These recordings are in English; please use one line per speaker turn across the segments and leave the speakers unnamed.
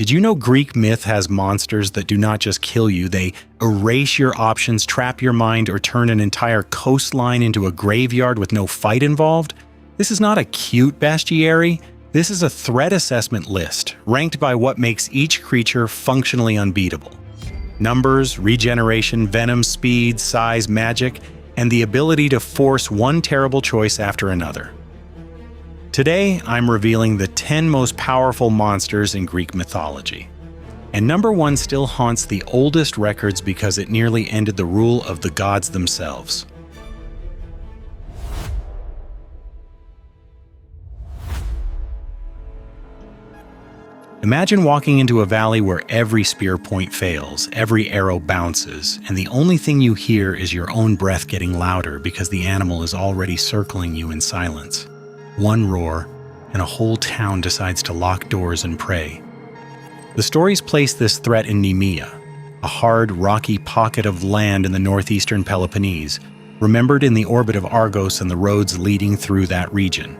Did you know Greek myth has monsters that do not just kill you, they erase your options, trap your mind, or turn an entire coastline into a graveyard with no fight involved? This is not a cute bestiary. This is a threat assessment list, ranked by what makes each creature functionally unbeatable. Numbers, regeneration, venom, speed, size, magic, and the ability to force one terrible choice after another. Today, I'm revealing the 10 most powerful monsters in Greek mythology. And number 1 still haunts the oldest records because it nearly ended the rule of the gods themselves. Imagine walking into a valley where every spear point fails, every arrow bounces, and the only thing you hear is your own breath getting louder because the animal is already circling you in silence. One roar, and a whole town decides to lock doors and pray. The stories place this threat in Nemea, a hard, rocky pocket of land in the northeastern Peloponnese, remembered in the orbit of Argos and the roads leading through that region.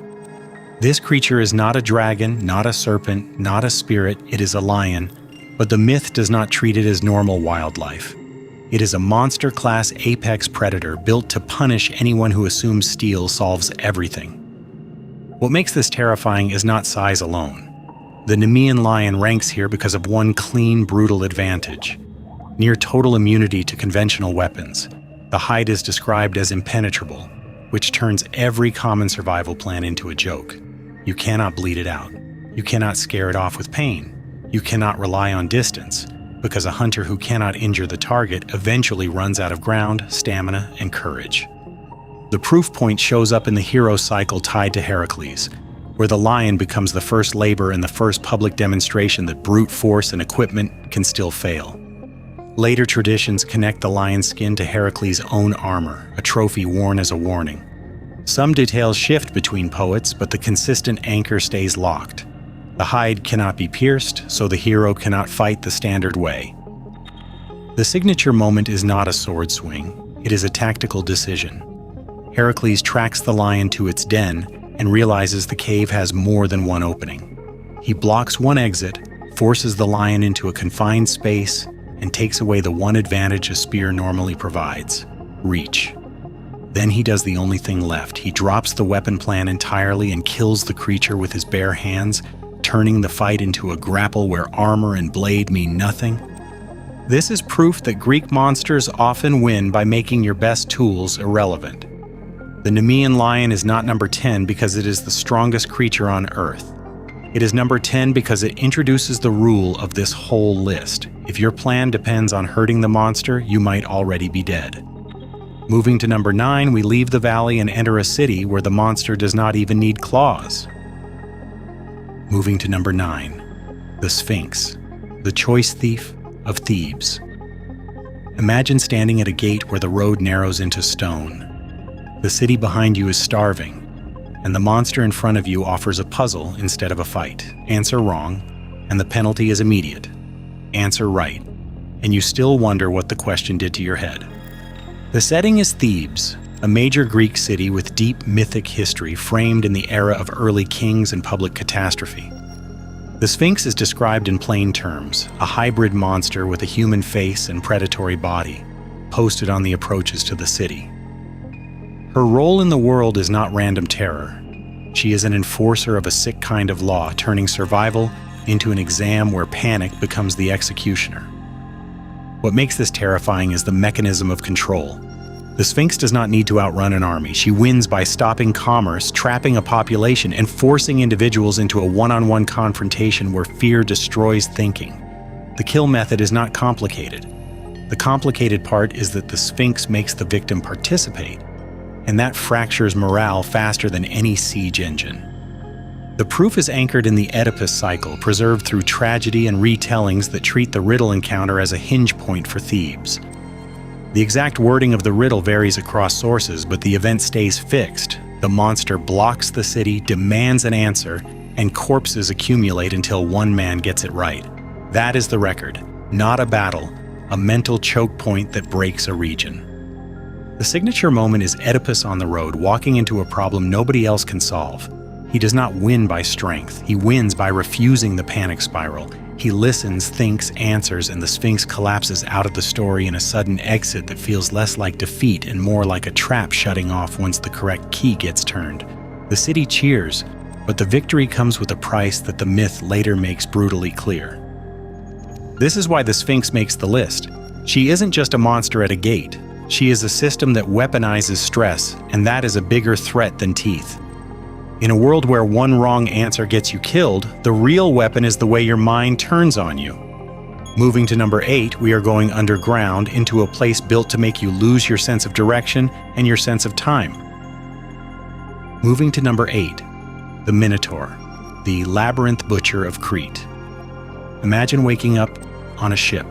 This creature is not a dragon, not a serpent, not a spirit, it is a lion, but the myth does not treat it as normal wildlife. It is a monster-class apex predator built to punish anyone who assumes steel solves everything. What makes this terrifying is not size alone. The Nemean lion ranks here because of one clean, brutal advantage: near total immunity to conventional weapons. The hide is described as impenetrable, which turns every common survival plan into a joke. You cannot bleed it out. You cannot scare it off with pain. You cannot rely on distance, because a hunter who cannot injure the target eventually runs out of ground, stamina, and courage. The proof point shows up in the hero cycle tied to Heracles, where the lion becomes the first labor and the first public demonstration that brute force and equipment can still fail. Later traditions connect the lion's skin to Heracles' own armor, a trophy worn as a warning. Some details shift between poets, but the consistent anchor stays locked. The hide cannot be pierced, so the hero cannot fight the standard way. The signature moment is not a sword swing, it is a tactical decision. Heracles tracks the lion to its den and realizes the cave has more than one opening. He blocks one exit, forces the lion into a confined space, and takes away the one advantage a spear normally provides: reach. Then he does the only thing left. He drops the weapon plan entirely and kills the creature with his bare hands, turning the fight into a grapple where armor and blade mean nothing. This is proof that Greek monsters often win by making your best tools irrelevant. The Nemean lion is not number 10 because it is the strongest creature on Earth. It is number 10 because it introduces the rule of this whole list. If your plan depends on hurting the monster, you might already be dead. Moving to number 9, we leave the valley and enter a city where the monster does not even need claws. Moving to number 9, the Sphinx, the choice thief of Thebes. Imagine standing at a gate where the road narrows into stone. The city behind you is starving, and the monster in front of you offers a puzzle instead of a fight. Answer wrong, and the penalty is immediate. Answer right, and you still wonder what the question did to your head. The setting is Thebes, a major Greek city with deep mythic history framed in the era of early kings and public catastrophe. The Sphinx is described in plain terms: a hybrid monster with a human face and predatory body, posted on the approaches to the city. Her role in the world is not random terror. She is an enforcer of a sick kind of law, turning survival into an exam where panic becomes the executioner. What makes this terrifying is the mechanism of control. The Sphinx does not need to outrun an army. She wins by stopping commerce, trapping a population, and forcing individuals into a one-on-one confrontation where fear destroys thinking. The kill method is not complicated. The complicated part is that the Sphinx makes the victim participate, and that fractures morale faster than any siege engine. The proof is anchored in the Oedipus cycle, preserved through tragedy and retellings that treat the riddle encounter as a hinge point for Thebes. The exact wording of the riddle varies across sources, but the event stays fixed. The monster blocks the city, demands an answer, and corpses accumulate until one man gets it right. That is the record, not a battle, a mental choke point that breaks a region. The signature moment is Oedipus on the road, walking into a problem nobody else can solve. He does not win by strength. He wins by refusing the panic spiral. He listens, thinks, answers, and the Sphinx collapses out of the story in a sudden exit that feels less like defeat and more like a trap shutting off once the correct key gets turned. The city cheers, but the victory comes with a price that the myth later makes brutally clear. This is why the Sphinx makes the list. She isn't just a monster at a gate. She is a system that weaponizes stress, and that is a bigger threat than teeth. In a world where one wrong answer gets you killed, the real weapon is the way your mind turns on you. Moving to number 8, we are going underground into a place built to make you lose your sense of direction and your sense of time. Moving to number 8, the Minotaur, the labyrinth butcher of Crete. Imagine waking up on a ship,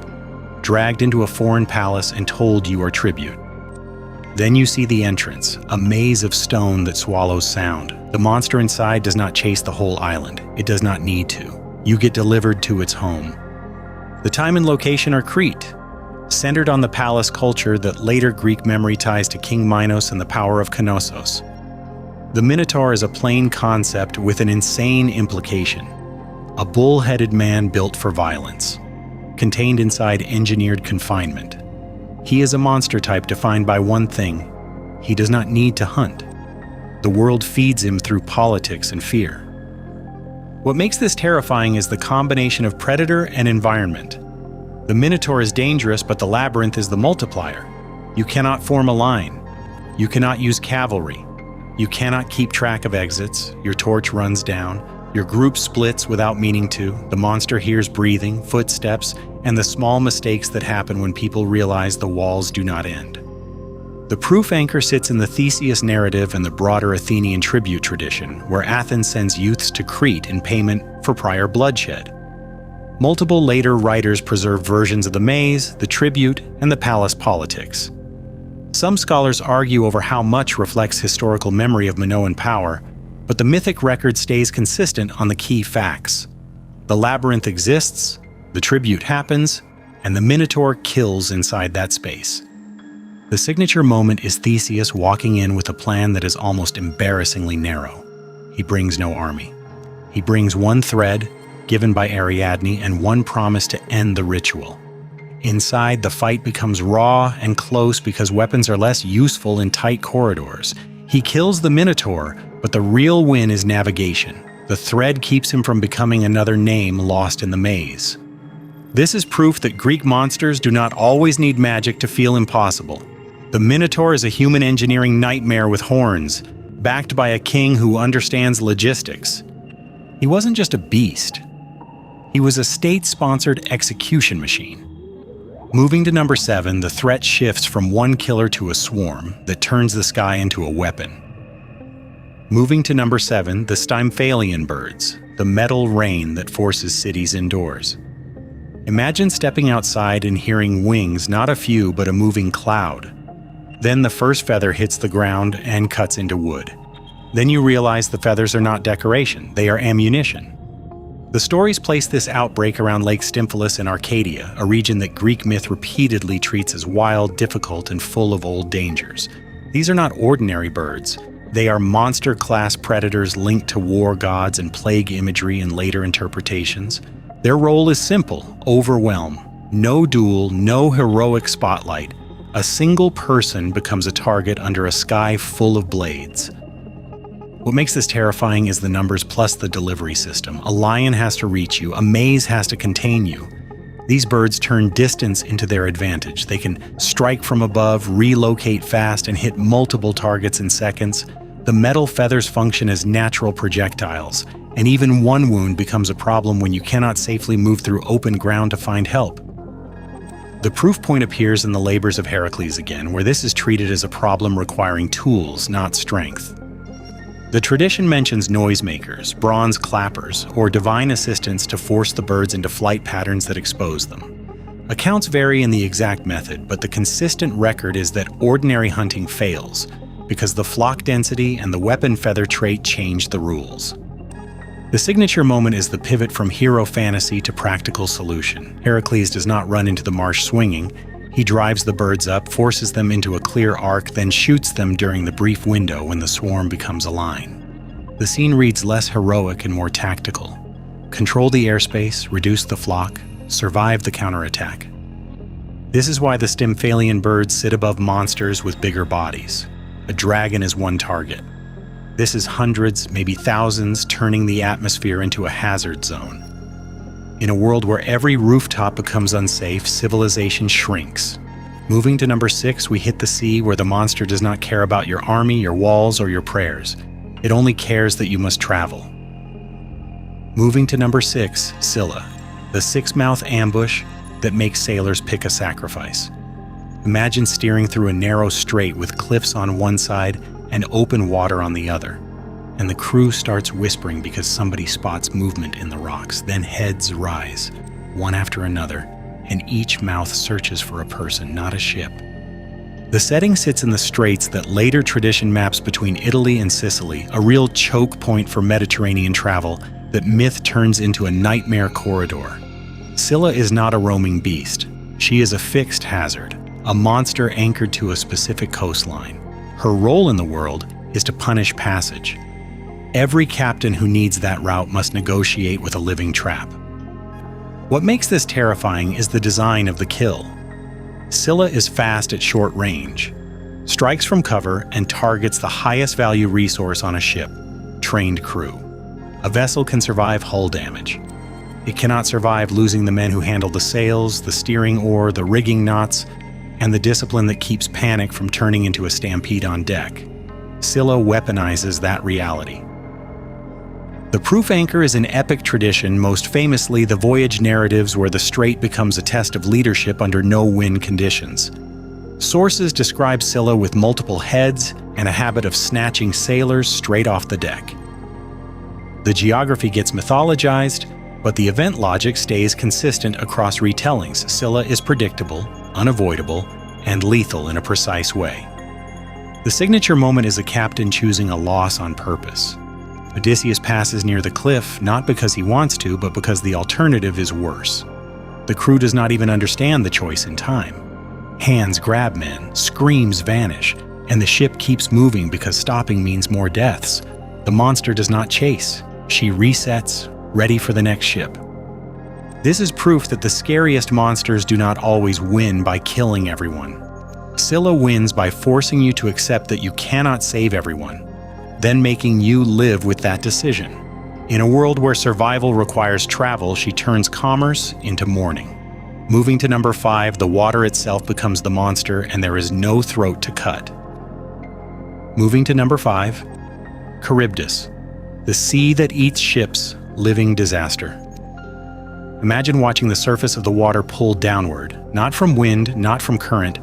dragged into a foreign palace and told you are tribute. Then you see the entrance, a maze of stone that swallows sound. The monster inside does not chase the whole island. It does not need to. You get delivered to its home. The time and location are Crete, centered on the palace culture that later Greek memory ties to King Minos and the power of Knossos. The Minotaur is a plain concept with an insane implication. A bull-headed man built for violence, contained inside engineered confinement. He is a monster type defined by one thing: he does not need to hunt. The world feeds him through politics and fear. What makes this terrifying is the combination of predator and environment. The Minotaur is dangerous, but the labyrinth is the multiplier. You cannot form a line. You cannot use cavalry. You cannot keep track of exits. Your torch runs down. Your group splits without meaning to. The monster hears breathing, footsteps, and the small mistakes that happen when people realize the walls do not end. The proof anchor sits in the Theseus narrative and the broader Athenian tribute tradition, where Athens sends youths to Crete in payment for prior bloodshed. Multiple later writers preserve versions of the maze, the tribute, and the palace politics. Some scholars argue over how much reflects historical memory of Minoan power, but the mythic record stays consistent on the key facts. The labyrinth exists, the tribute happens, and the Minotaur kills inside that space. The signature moment is Theseus walking in with a plan that is almost embarrassingly narrow. He brings no army. He brings one thread, given by Ariadne, and one promise to end the ritual. Inside, the fight becomes raw and close because weapons are less useful in tight corridors. He kills the Minotaur, but the real win is navigation. The thread keeps him from becoming another name lost in the maze. This is proof that Greek monsters do not always need magic to feel impossible. The Minotaur is a human engineering nightmare with horns, backed by a king who understands logistics. He wasn't just a beast. He was a state-sponsored execution machine. Moving to number 7, the threat shifts from one killer to a swarm that turns the sky into a weapon. Moving to number 7, the Stymphalian birds, the metal rain that forces cities indoors. Imagine stepping outside and hearing wings, not a few, but a moving cloud. Then the first feather hits the ground and cuts into wood. Then you realize the feathers are not decoration, they are ammunition. The stories place this outbreak around Lake Stymphalian in Arcadia, a region that Greek myth repeatedly treats as wild, difficult, and full of old dangers. These are not ordinary birds. They are monster-class predators linked to war gods and plague imagery in later interpretations. Their role is simple: overwhelm. No duel, no heroic spotlight. A single person becomes a target under a sky full of blades. What makes this terrifying is the numbers plus the delivery system. A lion has to reach you, a maze has to contain you. These birds turn distance into their advantage. They can strike from above, relocate fast, and hit multiple targets in seconds. The metal feathers function as natural projectiles, and even one wound becomes a problem when you cannot safely move through open ground to find help. The proof point appears in the labors of Heracles again, where this is treated as a problem requiring tools, not strength. The tradition mentions noisemakers, bronze clappers, or divine assistants to force the birds into flight patterns that expose them. Accounts vary in the exact method, but the consistent record is that ordinary hunting fails, because the flock density and the weapon feather trait change the rules. The signature moment is the pivot from hero fantasy to practical solution. Heracles does not run into the marsh swinging. He drives the birds up, forces them into a clear arc, then shoots them during the brief window when the swarm becomes a line. The scene reads less heroic and more tactical. Control the airspace, reduce the flock, survive the counterattack. This is why the Stymphalian birds sit above monsters with bigger bodies. A dragon is one target. This is hundreds, maybe thousands, turning the atmosphere into a hazard zone. In a world where every rooftop becomes unsafe, civilization shrinks. Moving to number 6, we hit the sea where the monster does not care about your army, your walls, or your prayers. It only cares that you must travel. Moving to number 6, Scylla, the six-mouth ambush that makes sailors pick a sacrifice. Imagine steering through a narrow strait with cliffs on one side and open water on the other. And the crew starts whispering because somebody spots movement in the rocks. Then heads rise, one after another, and each mouth searches for a person, not a ship. The setting sits in the straits that later tradition maps between Italy and Sicily, a real choke point for Mediterranean travel that myth turns into a nightmare corridor. Scylla is not a roaming beast. She is a fixed hazard, a monster anchored to a specific coastline. Her role in the world is to punish passage. Every captain who needs that route must negotiate with a living trap. What makes this terrifying is the design of the kill. Scylla is fast at short range, strikes from cover, and targets the highest value resource on a ship: trained crew. A vessel can survive hull damage. It cannot survive losing the men who handle the sails, the steering oar, the rigging knots, and the discipline that keeps panic from turning into a stampede on deck. Scylla weaponizes that reality. The proof anchor is an epic tradition, most famously the voyage narratives where the strait becomes a test of leadership under no-win conditions. Sources describe Scylla with multiple heads and a habit of snatching sailors straight off the deck. The geography gets mythologized, but the event logic stays consistent across retellings. Scylla is predictable, unavoidable, and lethal in a precise way. The signature moment is a captain choosing a loss on purpose. Odysseus passes near the cliff not because he wants to, but because the alternative is worse. The crew does not even understand the choice in time. Hands grab men, screams vanish, and the ship keeps moving because stopping means more deaths. The monster does not chase. She resets, ready for the next ship. This is proof that the scariest monsters do not always win by killing everyone. Scylla wins by forcing you to accept that you cannot save everyone, then making you live with that decision. In a world where survival requires travel, she turns commerce into mourning. Moving to number 5, the water itself becomes the monster and there is no throat to cut. Moving to number 5, Charybdis, the sea that eats ships, living disaster. Imagine watching the surface of the water pull downward, not from wind, not from current,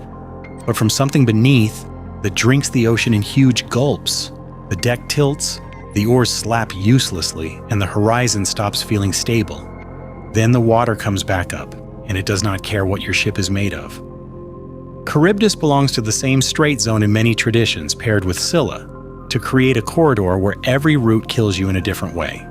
but from something beneath that drinks the ocean in huge gulps. The deck tilts, the oars slap uselessly, and the horizon stops feeling stable. Then the water comes back up, and it does not care what your ship is made of. Charybdis belongs to the same strait zone in many traditions, paired with Scylla, to create a corridor where every route kills you in a different way.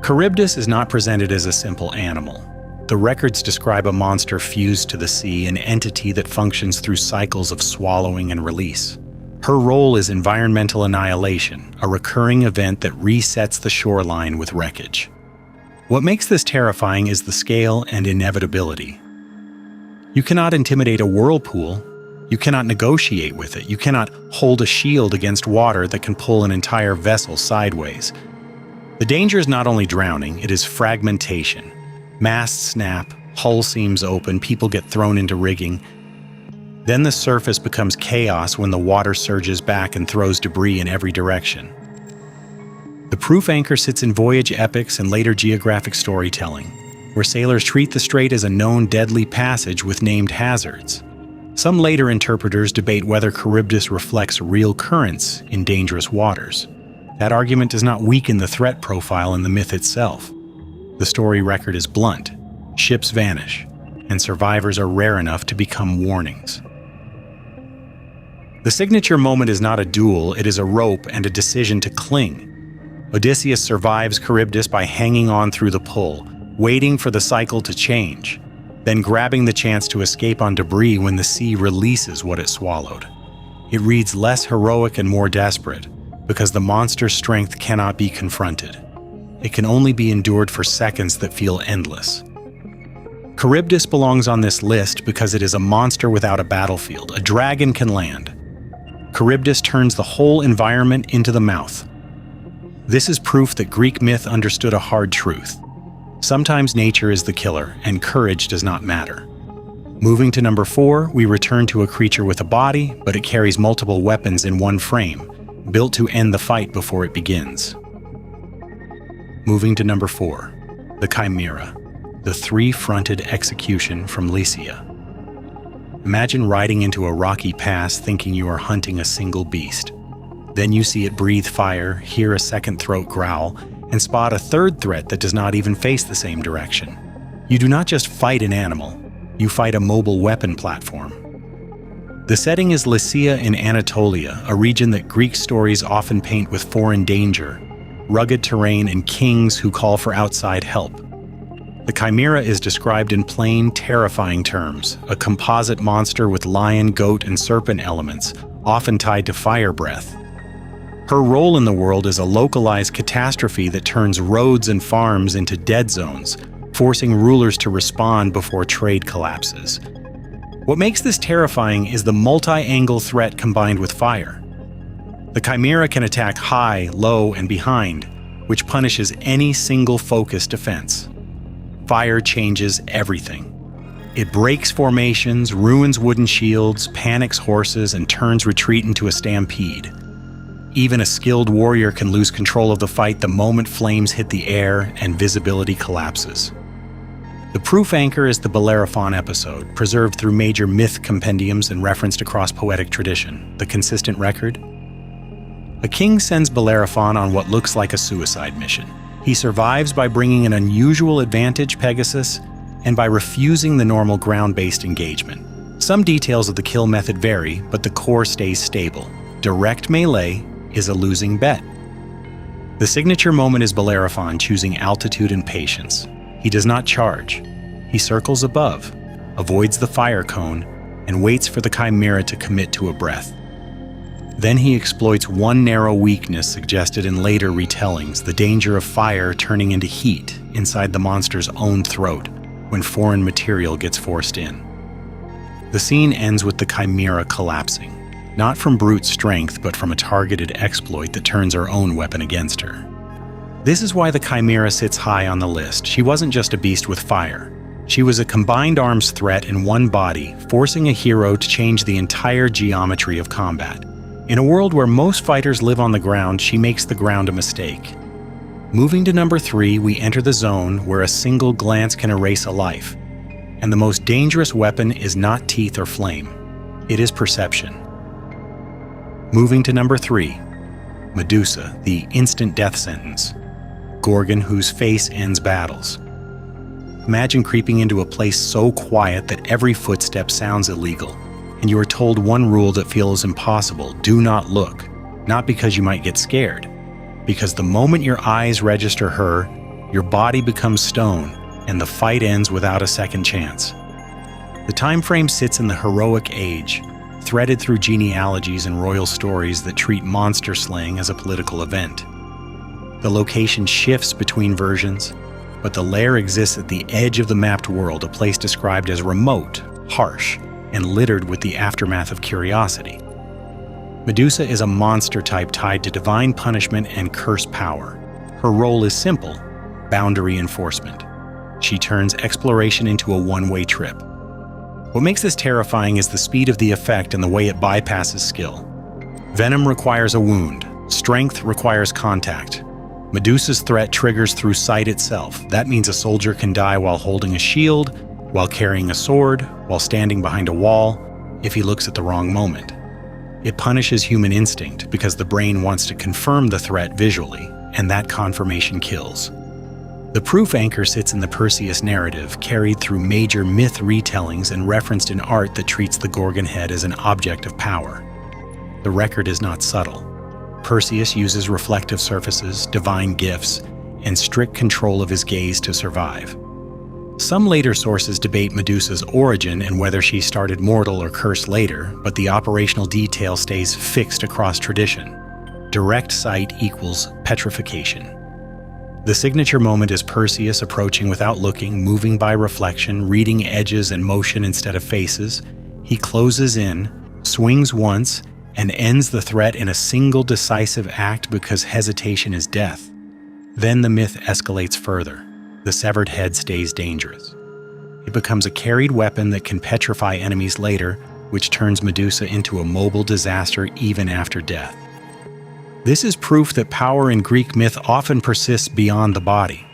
Charybdis is not presented as a simple animal. The records describe a monster fused to the sea, an entity that functions through cycles of swallowing and release. Her role is environmental annihilation, a recurring event that resets the shoreline with wreckage. What makes this terrifying is the scale and inevitability. You cannot intimidate a whirlpool. You cannot negotiate with it. You cannot hold a shield against water that can pull an entire vessel sideways. The danger is not only drowning, it is fragmentation. Masts snap, hull seams open, people get thrown into rigging. Then the surface becomes chaos when the water surges back and throws debris in every direction. The proof anchor sits in voyage epics and later geographic storytelling, where sailors treat the strait as a known deadly passage with named hazards. Some later interpreters debate whether Charybdis reflects real currents in dangerous waters. That argument does not weaken the threat profile in the myth itself. The story record is blunt. Ships vanish, and survivors are rare enough to become warnings. The signature moment is not a duel, it is a rope and a decision to cling. Odysseus survives Charybdis by hanging on through the pull, waiting for the cycle to change, then grabbing the chance to escape on debris when the sea releases what it swallowed. It reads less heroic and more desperate, because the monster's strength cannot be confronted. It can only be endured for seconds that feel endless. Charybdis belongs on this list because it is a monster without a battlefield. A dragon can land. Charybdis turns the whole environment into the mouth. This is proof that Greek myth understood a hard truth. Sometimes nature is the killer, and courage does not matter. Moving to number 4, we return to a creature with a body, but it carries multiple weapons in one frame, built to end the fight before it begins. Moving to number 4, the Chimera, the three-fronted execution from Lycia. Imagine riding into a rocky pass thinking you are hunting a single beast. Then you see it breathe fire, hear a second throat growl, and spot a third threat that does not even face the same direction. You do not just fight an animal, you fight a mobile weapon platform. The setting is Lycia in Anatolia, a region that Greek stories often paint with foreign danger, rugged terrain, and kings who call for outside help. The Chimera is described in plain, terrifying terms, a composite monster with lion, goat, and serpent elements, often tied to fire breath. Her role in the world is a localized catastrophe that turns roads and farms into dead zones, forcing rulers to respond before trade collapses. What makes this terrifying is the multi-angle threat combined with fire. The Chimera can attack high, low, and behind, which punishes any single focused defense. Fire changes everything. It breaks formations, ruins wooden shields, panics horses, and turns retreat into a stampede. Even a skilled warrior can lose control of the fight the moment flames hit the air and visibility collapses. The proof anchor is the Bellerophon episode, preserved through major myth compendiums and referenced across poetic tradition. The consistent record? A king sends Bellerophon on what looks like a suicide mission. He survives by bringing an unusual advantage, Pegasus, and by refusing the normal ground-based engagement. Some details of the kill method vary, but the core stays stable. Direct melee is a losing bet. The signature moment is Bellerophon choosing altitude and patience. He does not charge. He circles above, avoids the fire cone, and waits for the Chimera to commit to a breath. Then he exploits one narrow weakness suggested in later retellings, the danger of fire turning into heat inside the monster's own throat when foreign material gets forced in. The scene ends with the Chimera collapsing, not from brute strength, but from a targeted exploit that turns her own weapon against her. This is why the Chimera sits high on the list. She wasn't just a beast with fire. She was a combined arms threat in one body, forcing a hero to change the entire geometry of combat. In a world where most fighters live on the ground, she makes the ground a mistake. Moving to number 3, we enter the zone where a single glance can erase a life. And the most dangerous weapon is not teeth or flame. It is perception. Moving to number 3, Medusa, the instant death sentence. Gorgon whose face ends battles. Imagine creeping into a place so quiet that every footstep sounds illegal, and you are told one rule that feels impossible: do not look. Not because you might get scared, because the moment your eyes register her, your body becomes stone, and the fight ends without a second chance. The time frame sits in the heroic age, threaded through genealogies and royal stories that treat monster slaying as a political event. The location shifts between versions, but the lair exists at the edge of the mapped world, a place described as remote, harsh, and littered with the aftermath of curiosity. Medusa is a monster type tied to divine punishment and curse power. Her role is simple: boundary enforcement. She turns exploration into a one-way trip. What makes this terrifying is the speed of the effect and the way it bypasses skill. Venom requires a wound. Strength requires contact. Medusa's threat triggers through sight itself. That means a soldier can die while holding a shield, while carrying a sword, while standing behind a wall, if he looks at the wrong moment. It punishes human instinct because the brain wants to confirm the threat visually, and that confirmation kills. The proof anchor sits in the Perseus narrative, carried through major myth retellings and referenced in art that treats the Gorgon head as an object of power. The record is not subtle. Perseus uses reflective surfaces, divine gifts, and strict control of his gaze to survive. Some later sources debate Medusa's origin and whether she started mortal or cursed later, but the operational detail stays fixed across tradition. Direct sight equals petrification. The signature moment is Perseus approaching without looking, moving by reflection, reading edges and motion instead of faces. He closes in, swings once, and ends the threat in a single decisive act because hesitation is death. Then the myth escalates further. The severed head stays dangerous. It becomes a carried weapon that can petrify enemies later, which turns Medusa into a mobile disaster even after death. This is proof that power in Greek myth often persists beyond the body.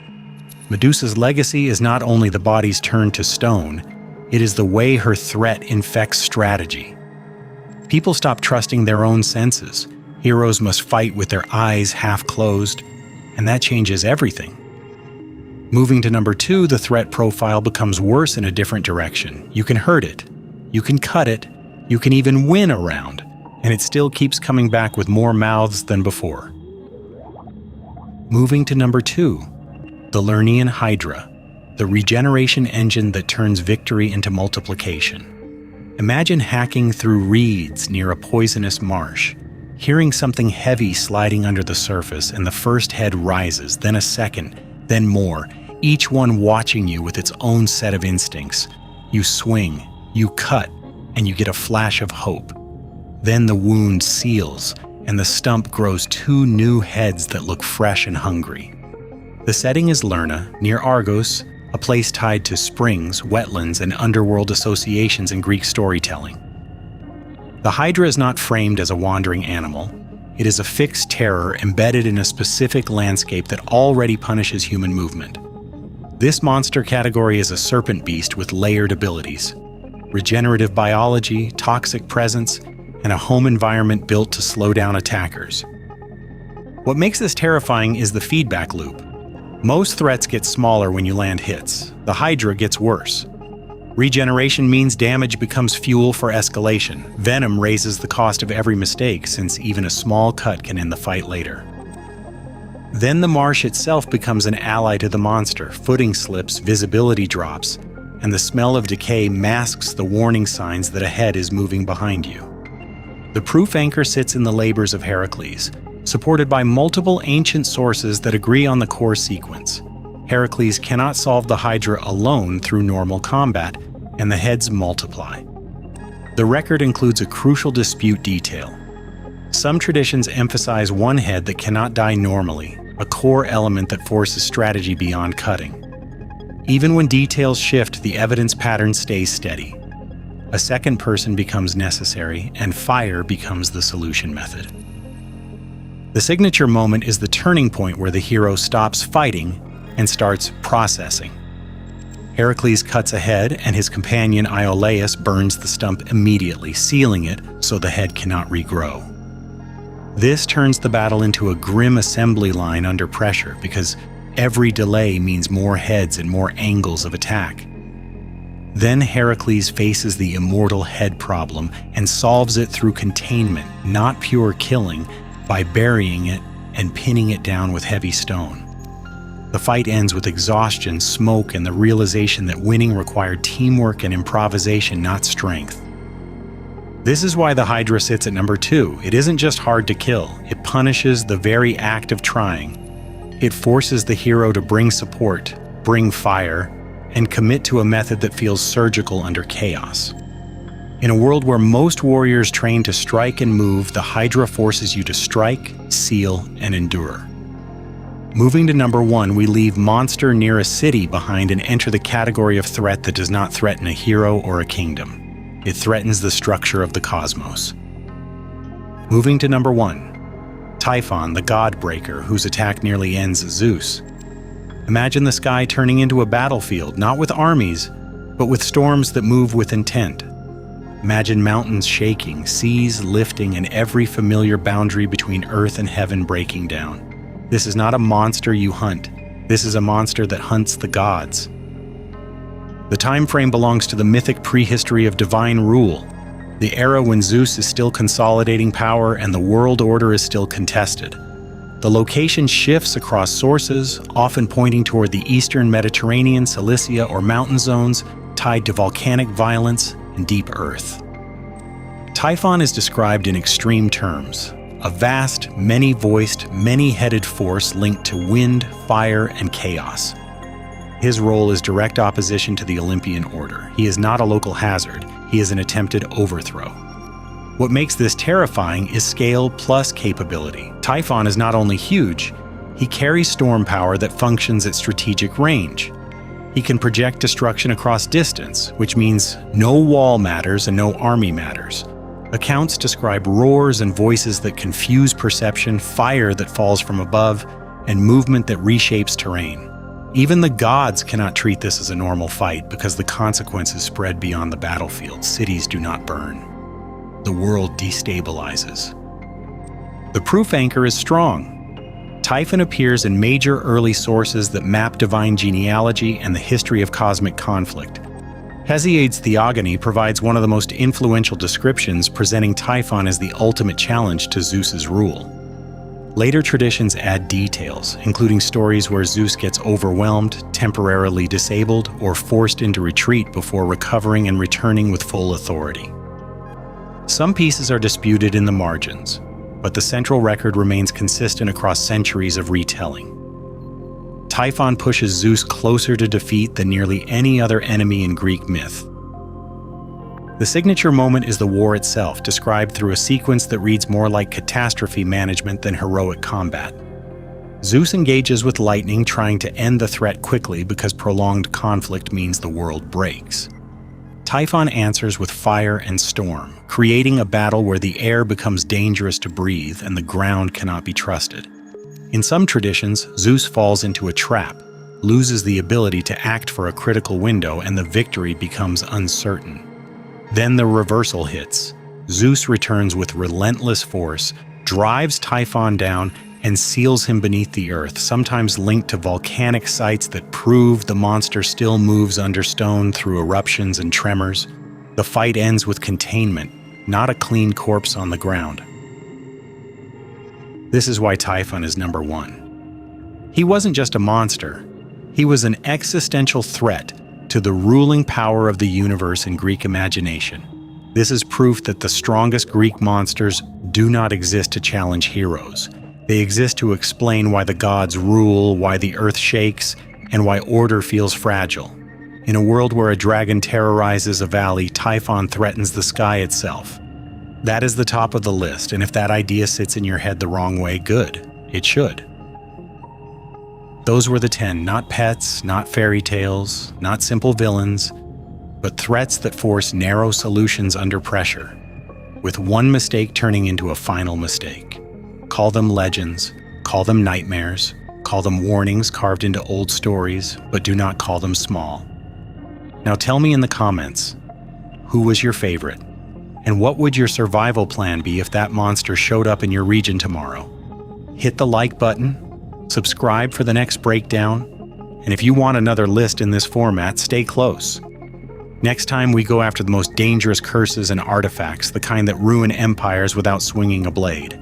Medusa's legacy is not only the body's turn to stone, it is the way her threat infects strategy. People stop trusting their own senses. Heroes must fight with their eyes half closed, and that changes everything. Moving to number 2, the threat profile becomes worse in a different direction. You can hurt it, you can cut it, you can even win a round, and it still keeps coming back with more mouths than before. Moving to number 2, the Lernaean Hydra, the regeneration engine that turns victory into multiplication. Imagine hacking through reeds near a poisonous marsh, hearing something heavy sliding under the surface, and the first head rises, then a second, then more, each one watching you with its own set of instincts. You swing, you cut, and you get a flash of hope. Then the wound seals, and the stump grows 2 new heads that look fresh and hungry. The setting is Lerna, near Argos, a place tied to springs, wetlands, and underworld associations in Greek storytelling. The Hydra is not framed as a wandering animal. It is a fixed terror embedded in a specific landscape that already punishes human movement. This monster category is a serpent beast with layered abilities, regenerative biology, toxic presence, and a home environment built to slow down attackers. What makes this terrifying is the feedback loop. Most threats get smaller when you land hits. The Hydra gets worse. Regeneration means damage becomes fuel for escalation. Venom raises the cost of every mistake, since even a small cut can end the fight later. Then the marsh itself becomes an ally to the monster. Footing slips, visibility drops, and the smell of decay masks the warning signs that a head is moving behind you. The proof anchor sits in the labors of Heracles, supported by multiple ancient sources that agree on the core sequence. Heracles cannot solve the Hydra alone through normal combat, and the heads multiply. The record includes a crucial dispute detail. Some traditions emphasize one head that cannot die normally, a core element that forces strategy beyond cutting. Even when details shift, the evidence pattern stays steady. A second person becomes necessary, and fire becomes the solution method. The signature moment is the turning point where the hero stops fighting and starts processing. Heracles cuts a head, and his companion Iolaus burns the stump immediately, sealing it so the head cannot regrow. This turns the battle into a grim assembly line under pressure, because every delay means more heads and more angles of attack. Then Heracles faces the immortal head problem and solves it through containment, not pure killing, by burying it and pinning it down with heavy stone. The fight ends with exhaustion, smoke, and the realization that winning required teamwork and improvisation, not strength. This is why the Hydra sits at number 2. It isn't just hard to kill, it punishes the very act of trying. It forces the hero to bring support, bring fire, and commit to a method that feels surgical under chaos. In a world where most warriors train to strike and move, the Hydra forces you to strike, seal, and endure. Moving to number 1, we leave monster near a city behind and enter the category of threat that does not threaten a hero or a kingdom. It threatens the structure of the cosmos. Moving to number 1, Typhon, the god breaker, whose attack nearly ends Zeus. Imagine the sky turning into a battlefield, not with armies, but with storms that move with intent. Imagine mountains shaking, seas lifting, and every familiar boundary between earth and heaven breaking down. This is not a monster you hunt. This is a monster that hunts the gods. The time frame belongs to the mythic prehistory of divine rule, the era when Zeus is still consolidating power and the world order is still contested. The location shifts across sources, often pointing toward the eastern Mediterranean, Cilicia, or mountain zones tied to volcanic violence and deep earth. Typhon is described in extreme terms: a vast, many-voiced, many-headed force linked to wind, fire, and chaos. His role is direct opposition to the Olympian order. He is not a local hazard, he is an attempted overthrow. What makes this terrifying is scale plus capability. Typhon is not only huge, he carries storm power that functions at strategic range. He can project destruction across distance, which means no wall matters and no army matters. Accounts describe roars and voices that confuse perception, fire that falls from above, and movement that reshapes terrain. Even the gods cannot treat this as a normal fight because the consequences spread beyond the battlefield. Cities do not burn. The world destabilizes. The proof anchor is strong. Typhon appears in major early sources that map divine genealogy and the history of cosmic conflict. Hesiod's Theogony provides one of the most influential descriptions, presenting Typhon as the ultimate challenge to Zeus's rule. Later traditions add details, including stories where Zeus gets overwhelmed, temporarily disabled, or forced into retreat before recovering and returning with full authority. Some pieces are disputed in the margins, but the central record remains consistent across centuries of retelling. Typhon pushes Zeus closer to defeat than nearly any other enemy in Greek myth. The signature moment is the war itself, described through a sequence that reads more like catastrophe management than heroic combat. Zeus engages with lightning, trying to end the threat quickly because prolonged conflict means the world breaks. Typhon answers with fire and storm, creating a battle where the air becomes dangerous to breathe and the ground cannot be trusted. In some traditions, Zeus falls into a trap, loses the ability to act for a critical window, and the victory becomes uncertain. Then the reversal hits. Zeus returns with relentless force, drives Typhon down, and seals him beneath the earth, sometimes linked to volcanic sites that prove the monster still moves under stone through eruptions and tremors. The fight ends with containment, not a clean corpse on the ground. This is why Typhon is number one. He wasn't just a monster. He was an existential threat to the ruling power of the universe in Greek imagination. This is proof that the strongest Greek monsters do not exist to challenge heroes. They exist to explain why the gods rule, why the earth shakes, and why order feels fragile. In a world where a dragon terrorizes a valley, Typhon threatens the sky itself. That is the top of the list, and if that idea sits in your head the wrong way, good. It should. Those were the 10, not pets, not fairy tales, not simple villains, but threats that force narrow solutions under pressure, with one mistake turning into a final mistake. Call them legends, call them nightmares, call them warnings carved into old stories, but do not call them small. Now tell me in the comments, who was your favorite? And what would your survival plan be if that monster showed up in your region tomorrow? Hit the like button, subscribe for the next breakdown, and if you want another list in this format, stay close. Next time we go after the most dangerous curses and artifacts, the kind that ruin empires without swinging a blade.